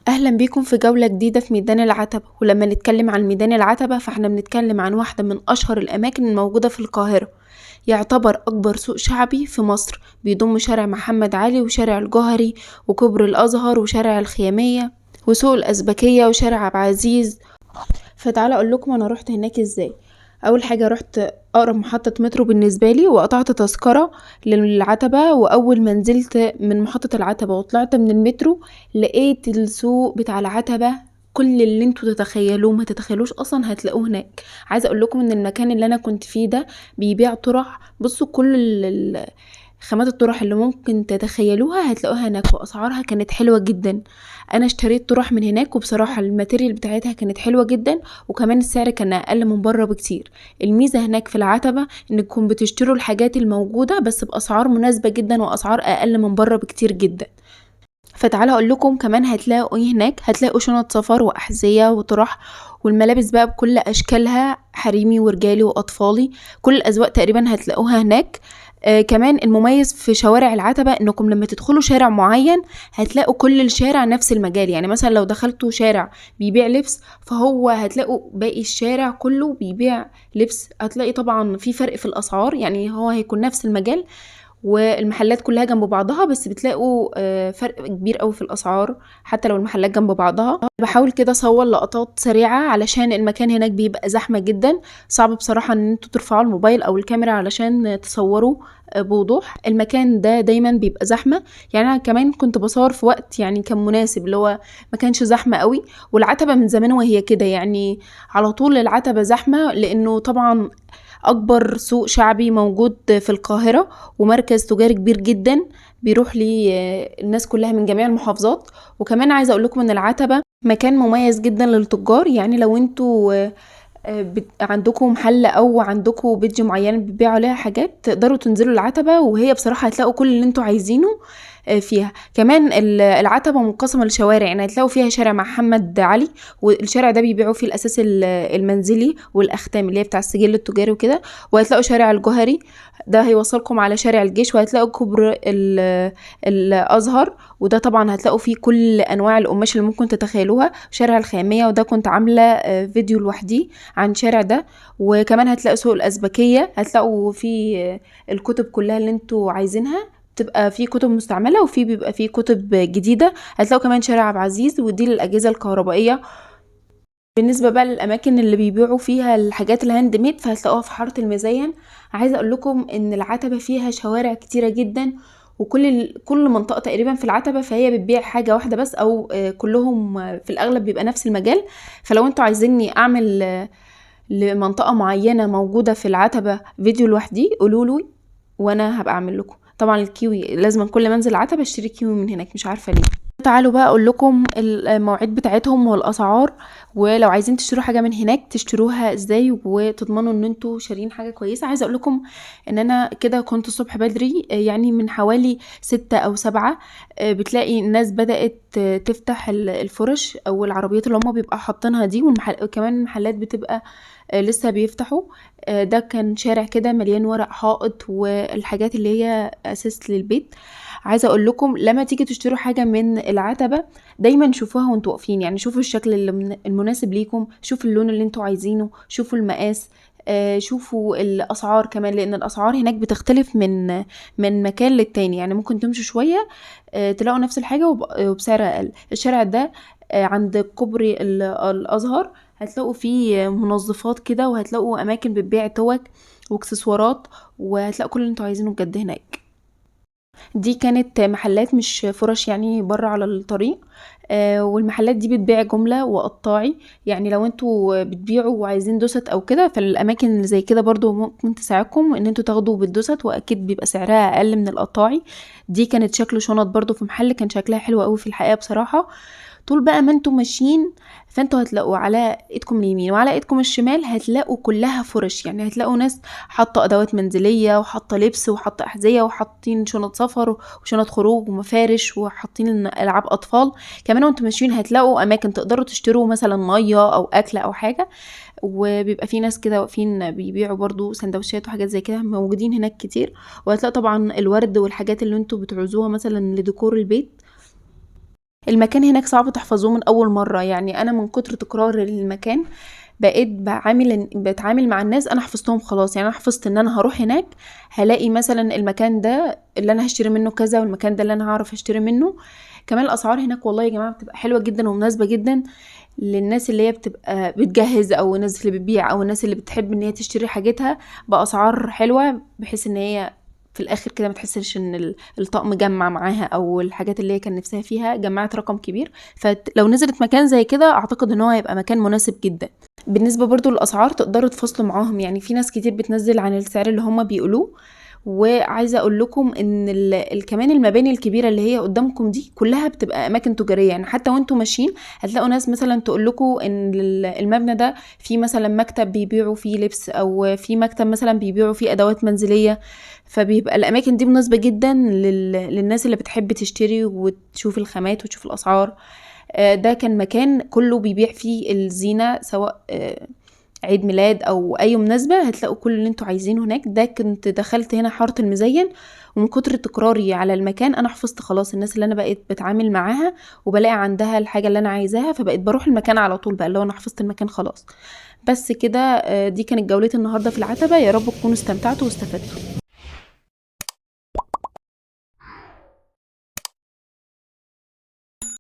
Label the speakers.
Speaker 1: أهلا بيكم في جولة جديدة في ميدان العتبة. ولما نتكلم عن ميدان العتبة فاحنا بنتكلم عن واحدة من أشهر الأماكن الموجودة في القاهرة. يعتبر أكبر سوق شعبي في مصر، بيضم شارع محمد علي وشارع الجوهري وكوبري الأزهر وشارع الخيامية وسوق الأزبكية وشارع عبد العزيز. فتعالى أقول لكم أنا رحت هناك إزاي. اول حاجه رحت اقرب محطه مترو بالنسبه لي وقطعت تذكره للعتبه، واول ما نزلت من محطه العتبه وطلعت من المترو لقيت السوق بتاع العتبه. كل اللي انتوا تتخيلوه ما تتخيلوش اصلا هتلاقوه هناك. عايزه اقول لكم ان المكان اللي انا كنت فيه ده بيبيع طرح. بصوا كل خامات الطرح اللي ممكن تتخيلوها هتلاقوها هناك، واسعارها كانت حلوه جدا. انا اشتريت طرح من هناك وبصراحه الماتيريال بتاعتها كانت حلوه جدا، وكمان السعر كان اقل من بره بكتير. الميزه هناك في العتبه انكم بتشتروا الحاجات الموجوده بس باسعار مناسبه جدا واسعار اقل من بره بكتير جدا. فتعالى اقول لكم كمان هتلاقوا ايه هناك. هتلاقوا شنط سفر واحذيه وطرح والملابس بقى بكل اشكالها، حريمي ورجالي واطفالي، كل الاذواق تقريبا هتلاقوها هناك. كمان المميز في شوارع العتبة انكم لما تدخلوا شارع معين هتلاقوا كل الشارع نفس المجال. يعني مثلا لو دخلتوا شارع بيبيع لبس فهو هتلاقوا باقي الشارع كله بيبيع لبس. هتلاقي طبعا في فرق في الاسعار، يعني هو هيكون نفس المجال والمحلات كلها جنب بعضها، بس بتلاقوا فرق كبير قوي في الاسعار حتى لو المحلات جنب بعضها. بحاول كده اصور لقطات سريعة علشان المكان هناك بيبقى زحمة جدا، صعب بصراحة ان انتوا ترفعوا الموبايل او الكاميرا علشان تصوروا بوضوح. المكان ده دايما بيبقى زحمة، يعني انا كمان كنت بصور في وقت يعني كان مناسب، اللي هو ما كانش زحمة قوي. والعتبة من زمان وهي كده، يعني على طول العتبة زحمة لانه طبعا اكبر سوق شعبي موجود في القاهرة ومركز تجاري كبير جدا بيروح لي الناس كلها من جميع المحافظات. وكمان عايزة اقول لكم ان العتبة مكان مميز جدا للتجار. يعني لو انتوا عندكم محل او عندكم بيدج معينه بتبيعوا عليها حاجات تقدروا تنزلوا العتبة، وهي بصراحه هتلاقوا كل اللي انتوا عايزينه فيها. كمان العتبة منقسمة لشوارع، يعني هتلاقوا فيها شارع محمد علي والشارع ده بيبيعوا فيه الأساس المنزلي والأختام اللي هي بتاع السجل التجاري وكده. وهتلاقوا شارع الجوهري ده هيوصلكم على شارع الجيش، وهتلاقوا كوبري الأزهر وده طبعا هتلاقوا فيه كل أنواع القماش اللي ممكن تتخيلوها. شارع الخيامية وده كنت عاملة فيديو لوحدي عن شارع ده. وكمان هتلاقوا سوق الأزبكية، هتلاقوا فيه الكتب كلها اللي انتوا عايزينها، بتبقى في كتب مستعمله وفي بيبقى في كتب جديده. هتلاقوا كمان شارع عبد العزيز ودي للاجهزه الكهربائيه. بالنسبه بقى للاماكن اللي بيبيعوا فيها الحاجات الهاند ميد فهتلاقوها في حاره المزين. عايزه اقول لكم ان العتبه فيها شوارع كتيره جدا، كل منطقه تقريبا في العتبه فهي بتبيع حاجه واحده بس او كلهم في الاغلب بيبقى نفس المجال. فلو انتوا عايزيني اعمل لمنطقه معينه موجوده في العتبه فيديو لوحدي قولولي وانا هبقى اعمل لكم. طبعا الكيوي لازم كل ما انزل العتبة اشتري كيوي من هناك، مش عارفة ليه. تعالوا بقى اقول لكم المواعيد بتاعتهم والاسعار، ولو عايزين تشتروا حاجة من هناك تشتروها ازاي وتضمنوا ان انتوا شارين حاجة كويسة. عايزة اقول لكم ان انا كده كنت الصبح بدري، يعني من حوالي 6 أو 7 بتلاقي الناس بدأت تفتح الفرش او العربيات اللي هم بيبقى حاطينها دي، وكمان المحلات بتبقى لسه بيفتحوا. ده كان شارع كده مليان ورق حائط والحاجات اللي هي اساس للبيت. عايزه اقول لكم لما تيجي تشتروا حاجه من العتبه دايما شوفوها وانتوا واقفين، يعني شوفوا الشكل المناسب ليكم، شوفوا اللون اللي انتوا عايزينه، شوفوا المقاس، شوفوا الاسعار كمان، لان الاسعار هناك بتختلف من مكان للتاني. يعني ممكن تمشوا شويه تلاقوا نفس الحاجه وبسعر اقل. الشارع ده عند كوبري الازهر هتلاقوا فيه منظفات كده، وهتلاقوا اماكن بتبيع توك واكسسوارات، وهتلاقوا كل اللي انتوا عايزينه بجد هناك. دي كانت محلات مش فرش، يعني بره على الطريق. والمحلات دي بتبيع جملة وقطاعي، يعني لو انتوا بتبيعوا وعايزين دوست او كده فالاماكن اللي زي كده برضو ممكن تساعدكم ان انتوا تاخدوا بالدوست، واكيد بيبقى سعرها اقل من القطاعي. دي كانت شكل شنط برضو في محل كان شكلها حلو قوي في الحقيقة بصراحة. طول بقى ما انتوا ماشيين فانتوا هتلاقوا على ايدكم اليمين وعلى ايدكم الشمال هتلاقوا كلها فرش، يعني هتلاقوا ناس حاطه ادوات منزليه وحاطه لبس وحاطه احذيه وحاطين شنط سفر وشنط خروج ومفارش وحاطين العاب اطفال. كمان وانتوا ماشيين هتلاقوا اماكن تقدروا تشتروا مثلا ميه او اكل او حاجه. وبيبقى في ناس كده واقفين بيبيعوا برضو سندوتشات وحاجات زي كده، موجودين هناك كتير. وهتلاقوا طبعا الورد والحاجات اللي انتوا بتعوزوها مثلا لديكور البيت. المكان هناك صعب تحفظوه من اول مرة، يعني انا من كتر تكرار المكان بقيت بتعامل مع الناس انا حفظتهم خلاص. يعني انا حفظت ان انا هروح هناك هلاقي مثلا المكان ده اللي انا هشتري منه كذا، والمكان ده اللي انا هعرف اشتري منه. كمان الاسعار هناك والله يا جماعه بتبقى حلوه جدا ومناسبه جدا للناس اللي هي بتبقى بتجهز، او الناس اللي بتبيع، او الناس اللي بتحب ان هي تشتري حاجتها باسعار حلوه، بحيث ان هي في الاخر كده ما تحسش ان الطقم جمع معاها، او الحاجات اللي هي كان نفسها فيها جمعت رقم كبير. فلو نزلت مكان زي كده اعتقد ان هو هيبقى مكان مناسب جدا. بالنسبة برضو للأسعار تقدروا تفصلوا معاهم، يعني في ناس كتير بتنزل عن السعر اللي هما بيقولوه. وعايزة اقول لكم ان كمان المباني الكبيرة اللي هي قدامكم دي كلها بتبقى اماكن تجارية. يعني حتى وانتوا ماشيين هتلاقوا ناس مثلا تقول لكم ان المبنى ده فيه مثلا مكتب بيبيعوا فيه لبس، او في مكتب مثلا بيبيعوا فيه ادوات منزلية. فبيبقى الاماكن دي مناسبة جدا للناس اللي بتحب تشتري وتشوف الخامات وتشوف الاسعار. ده كان مكان كله بيبيع فيه الزينة، سواء عيد ميلاد او اي مناسبة هتلاقوا كل اللي انتوا عايزينه هناك. ده كنت دخلت هنا حارة المزين، ومن كتر تكراري على المكان انا حفظت خلاص الناس اللي انا بقيت بتعامل معاها، وبلاقي عندها الحاجة اللي انا عايزاها، فبقيت بروح المكان على طول بقى، اللي هو انا حفظت المكان خلاص. بس كده. دي كانت جولتي النهاردة في العتبة، يا رب تكونوا استمتعتوا واستفدتوا.